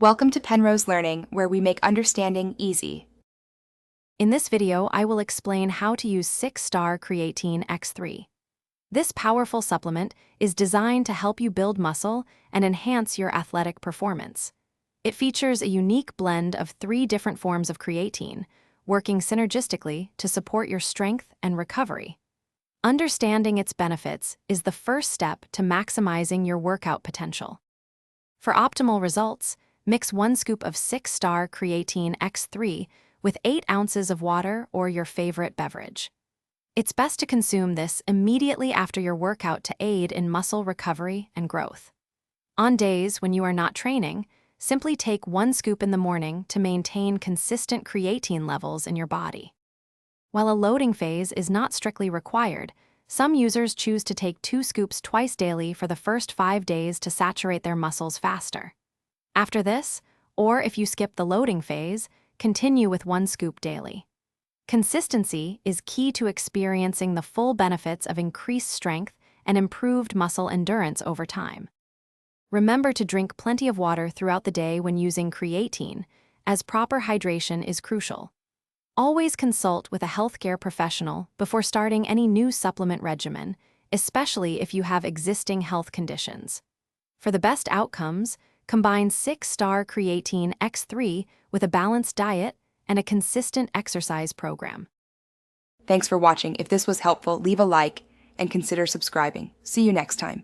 Welcome to Penrose Learning, where we make understanding easy. In this video, I will explain how to use Six Star Creatine X3. This powerful supplement is designed to help you build muscle and enhance your athletic performance. It features a unique blend of 3 different forms of creatine, working synergistically to support your strength and recovery. Understanding its benefits is the first step to maximizing your workout potential. For optimal results, mix 1 scoop of 6 Star Creatine X3 with 8 ounces of water or your favorite beverage. It's best to consume this immediately after your workout to aid in muscle recovery and growth. On days when you are not training, simply take 1 scoop in the morning to maintain consistent creatine levels in your body. While a loading phase is not strictly required, some users choose to take 2 scoops twice daily for the first 5 days to saturate their muscles faster. After this, or if you skip the loading phase, continue with 1 scoop daily. Consistency is key to experiencing the full benefits of increased strength and improved muscle endurance over time. Remember to drink plenty of water throughout the day when using creatine, as proper hydration is crucial. Always consult with a healthcare professional before starting any new supplement regimen, especially if you have existing health conditions. For the best outcomes, combine 6 Star Creatine X3 with a balanced diet and a consistent exercise program. Thanks for watching. If this was helpful, leave a like and consider subscribing. See you next time.